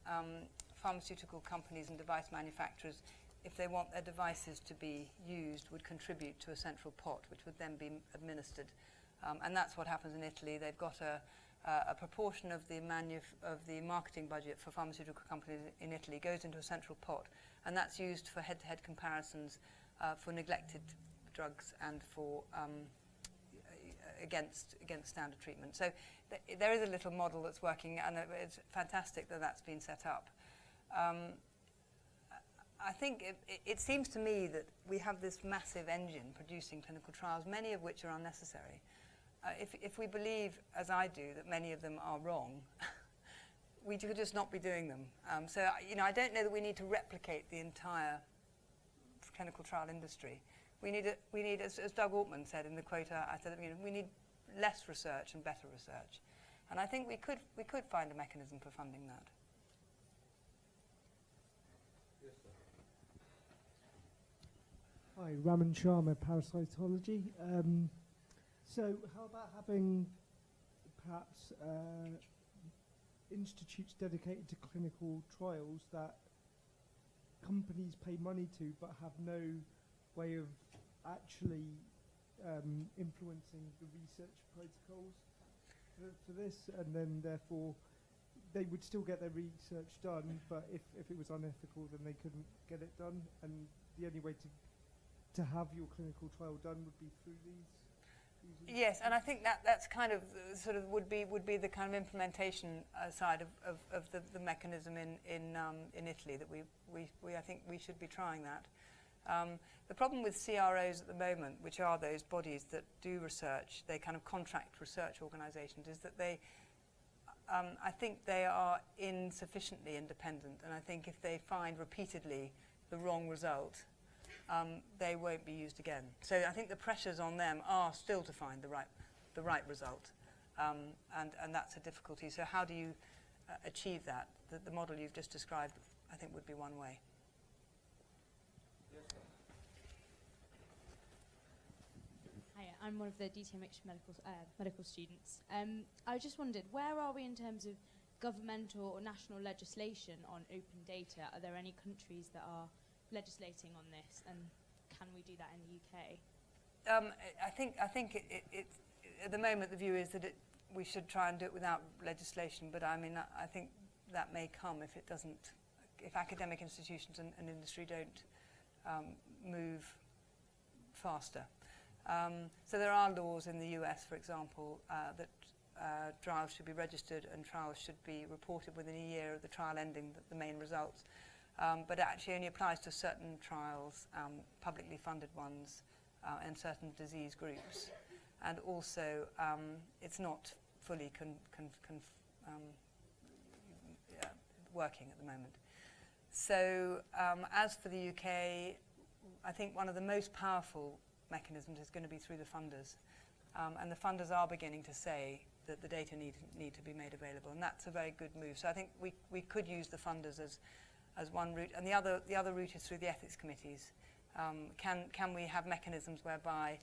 pharmaceutical companies and device manufacturers, if they want their devices to be used, would contribute to a central pot, which would then be administered. And that's what happens in Italy. They've got a proportion of the marketing budget for pharmaceutical companies in Italy goes into a central pot, and that's used for head-to-head comparisons for neglected drugs and for against standard treatment. So there is a little model that's working, and it's fantastic that that's been set up. I think it seems to me that we have this massive engine producing clinical trials, many of which are unnecessary. If we believe, as I do, that many of them are wrong, we could just not be doing them. So I don't know that we need to replicate the entire clinical trial industry. We need, as Doug Altman said in the quote I said, we need less research and better research. And I think we could find a mechanism for funding that. Hi, Raman Sharma, Parasitology. So how about having perhaps institutes dedicated to clinical trials that companies pay money to but have no way of actually influencing the research protocols for this, and then therefore they would still get their research done, but if it was unethical then they couldn't get it done, and the only way to have your clinical trial done would be through these. Yes, and I think that's kind of sort of would be the kind of implementation side of the mechanism in Italy that I think we should be trying that. The problem with CROs at the moment, which are those bodies that do research, they kind of contract research organisations, is that they I think they are insufficiently independent, and I think if they find repeatedly the wrong result, they won't be used again. So I think the pressures on them are still to find the right result, and that's a difficulty. So how do you achieve that? The model you've just described, I think, would be one way. Hi, I'm one of the DTMH medical students. I just wondered, where are we in terms of governmental or national legislation on open data? Are there any countries that are legislating on this, and can we do that in the UK? I think at the moment the view is that we should try and do it without legislation, but I mean I think that may come if it doesn't, if academic institutions and industry don't move faster. So there are laws in the US, for example, that trials should be registered and trials should be reported within a year of the trial ending, the main results. But it actually only applies to certain trials, publicly funded ones, and certain disease groups. And also, it's not fully working at the moment. So as for the UK, I think one of the most powerful mechanisms is going to be through the funders. And the funders are beginning to say that the data need to be made available, and that's a very good move. So I think we could use the funders as one route, and the other route is through the ethics committees. Can we have mechanisms whereby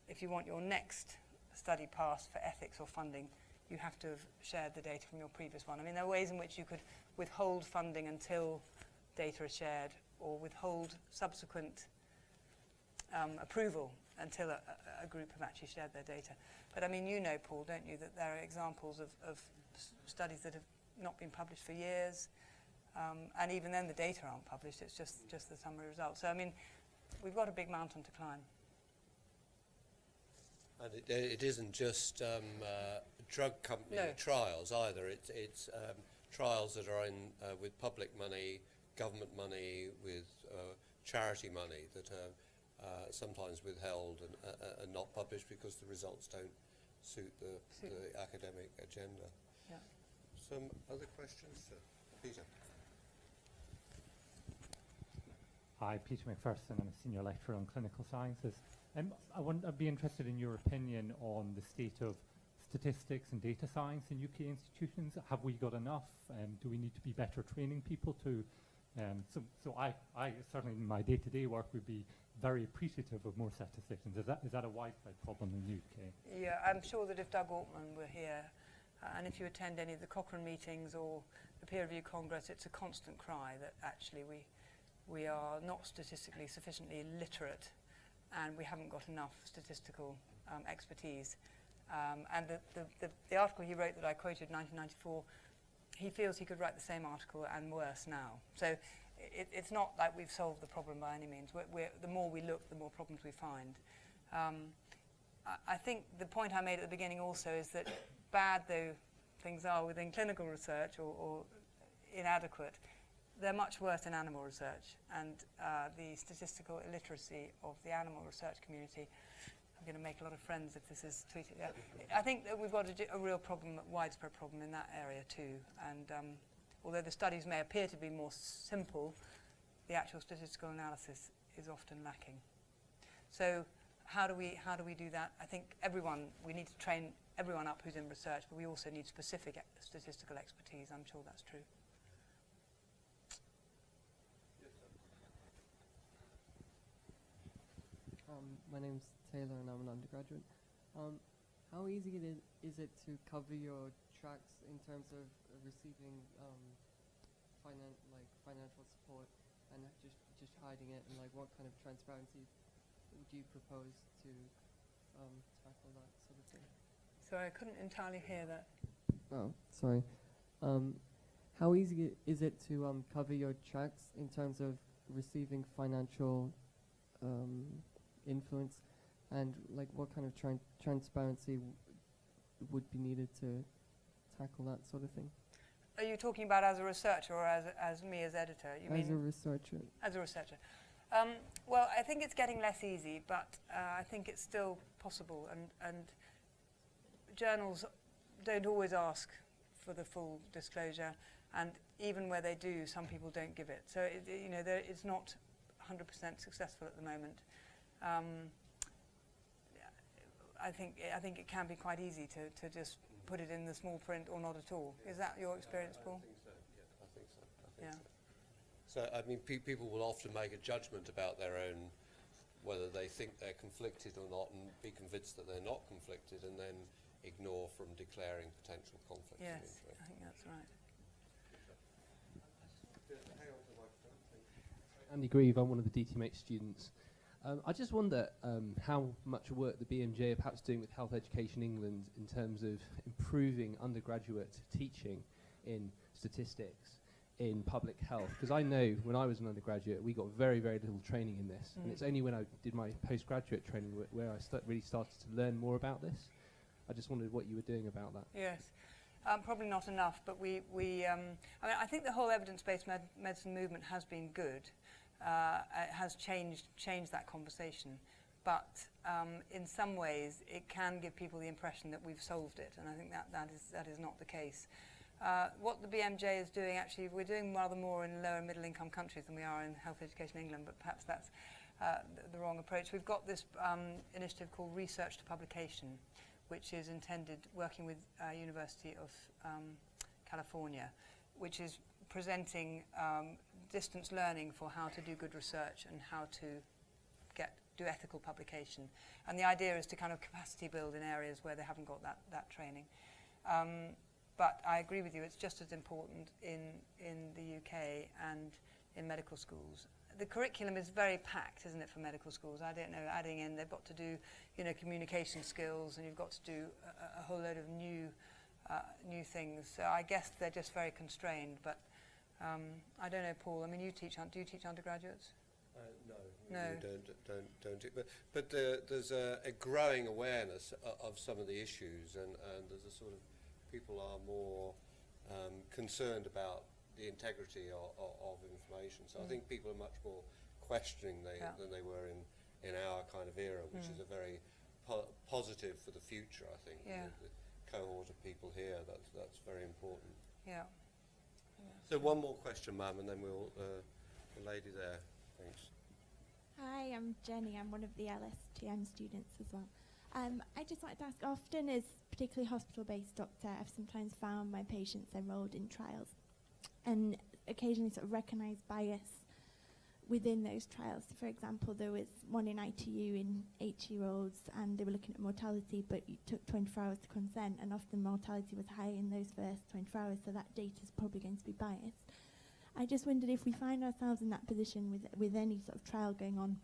if you want your next study passed for ethics or funding, you have to have shared the data from your previous one? I mean, there are ways in which you could withhold funding until data is shared, or withhold subsequent approval until a group have actually shared their data. But I mean, you know, Paul, don't you, that there are examples of studies that have not been published for years, and even then the data aren't published, it's just the summary results. So I mean, we've got a big mountain to climb. And it isn't just drug company trials either. It's trials that are in with public money, government money, with charity money that are sometimes withheld and not published because the results don't suit the academic agenda. Yeah. Some other questions? Peter. Hi, Peter McPherson. I'm a senior lecturer on clinical sciences. I'd be interested in your opinion on the state of statistics and data science in UK institutions. Have we got enough? Do we need to be better training people to? So I certainly in my day-to-day work would be very appreciative of more statisticians. Is that a widespread problem in the UK? Yeah, I'm sure that if Doug Altman were here, and if you attend any of the Cochrane meetings or the peer review congress, it's a constant cry that actually we are not statistically sufficiently literate, and we haven't got enough statistical expertise. And the article he wrote that I quoted, 1994, he feels he could write the same article and worse now. So it's not like we've solved the problem by any means. The more we look, the more problems we find. I think the point I made at the beginning also is that bad though things are within clinical research or inadequate, they're much worse in animal research, and the statistical illiteracy of the animal research community. I'm going to make a lot of friends if this is tweeted. Yeah. I think that we've got a real problem, a widespread problem in that area too. And although the studies may appear to be more simple, the actual statistical analysis is often lacking. So how do we do that? I think we need to train everyone up who's in research, but we also need specific statistical expertise. I'm sure that's true. My name's Taylor and I'm an undergraduate. How easy is it to cover your tracks in terms of receiving financial support and just hiding it, and like what kind of transparency would you propose to tackle that sort of thing? Sorry, I couldn't entirely hear that. Oh, sorry. How easy is it to cover your tracks in terms of receiving financial influence, and like what kind of transparency would be needed to tackle that sort of thing? Are you talking about as a researcher or as me as editor? As a researcher. As a researcher. Well, I think it's getting less easy, but I think it's still possible, and journals don't always ask for the full disclosure, and even where they do, some people don't give it. So it's not 100% successful at the moment. I think it can be quite easy to just put it in the small print or not at all. Is that your experience, Paul? I think so. So I mean, people will often make a judgment about their own, whether they think they're conflicted or not, and be convinced that they're not conflicted, and then ignore from declaring potential conflicts of Yes, interest. I think that's right. Andy Grieve, I'm one of the DTMH students. I just wonder how much work the BMJ are perhaps doing with Health Education England in terms of improving undergraduate teaching in statistics, in public health. Because I know when I was an undergraduate, we got very, very little training in this. And it's only when I did my postgraduate training where I really started to learn more about this. I just wondered what you were doing about that. Yes. Probably not enough, but I mean, I think the whole evidence-based medicine movement has been good. It has changed that conversation, but in some ways it can give people the impression that we've solved it, and I think that is not the case. What the BMJ is doing, actually, we're doing rather more in lower middle income countries than we are in Health Education England, but perhaps that's the wrong approach. We've got this initiative called Research to Publication, which is intended, working with University of California, which is presenting distance learning for how to do good research and how to do ethical publication. And the idea is to kind of capacity build in areas where they haven't got that training. But I agree with you, it's just as important in the UK and in medical schools. The curriculum is very packed, isn't it, for medical schools? I don't know, adding in, they've got to do, communication skills, and you've got to do a whole load of new things. So I guess they're just very constrained, but I don't know, Paul, I mean, do you teach undergraduates? No, we don't. But there's a growing awareness of some of the issues, and there's a sort of, people are more concerned about the integrity of information. So I think people are much more questioning than they were in our kind of era, which is a very positive for the future, I think. Yeah. The cohort of people here, that's very important. Yeah. So one more question, ma'am, and then we'll, the lady there, thanks. Hi, I'm Jenny. I'm one of the LSTM students as well. I just wanted to ask, often as particularly hospital-based doctor, I've sometimes found my patients enrolled in trials and occasionally sort of recognise bias within those trials. So for example, there was one in ITU in 8-year-olds and they were looking at mortality, but it took 24 hours to consent, and often mortality was high in those first 24 hours, so that data is probably going to be biased. I just wondered, if we find ourselves in that position with any sort of trial going on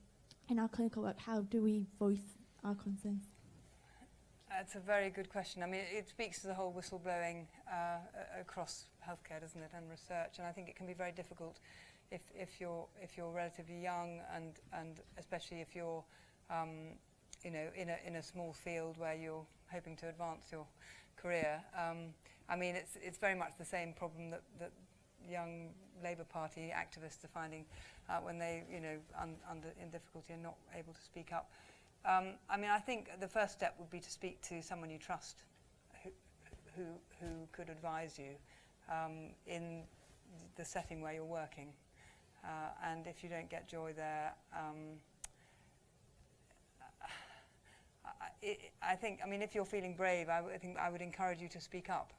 in our clinical work, how do we voice our concerns? It's a very good question. I mean, it speaks to the whole whistleblowing across healthcare, doesn't it, and research. And I think it can be very difficult if you're relatively young, and especially if you're in a small field where you're hoping to advance your career. I mean, it's very much the same problem that young Labour Party activists are finding when they, in difficulty and not able to speak up. I mean, I think the first step would be to speak to someone you trust, who could advise you in the setting where you're working. And if you don't get joy there, I think, if you're feeling brave, I think I would encourage you to speak up.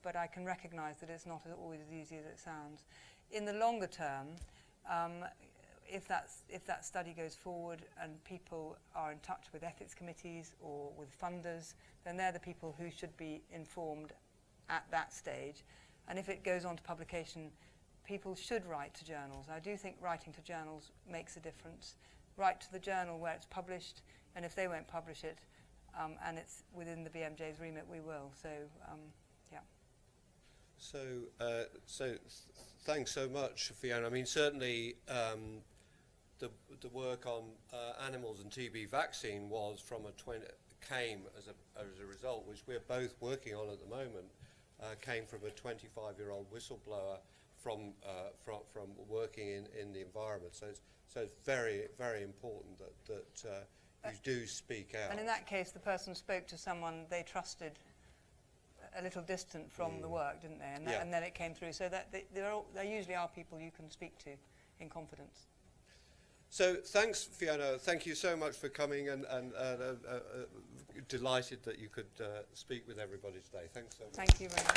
But I can recognise that it's not always as easy as it sounds. In the longer term, if that study goes forward and people are in touch with ethics committees or with funders, then they're the people who should be informed at that stage. And if it goes on to publication, people should write to journals. I do think writing to journals makes a difference. Write to the journal where it's published, and if they won't publish it, and it's within the BMJ's remit, we will. So, yeah. So thanks so much, Fiona. I mean, certainly the work on animals and TB vaccine came as a result, which we're both working on at the moment, came from a 25-year-old whistleblower from working in the environment. So it's very, very important that you do speak out. And in that case, the person spoke to someone they trusted, a little distant from the work, didn't they? And then it came through. So that there usually are people you can speak to in confidence. So thanks, Fiona. Thank you so much for coming, and delighted that you could speak with everybody today. Thanks so much. Thank you very much.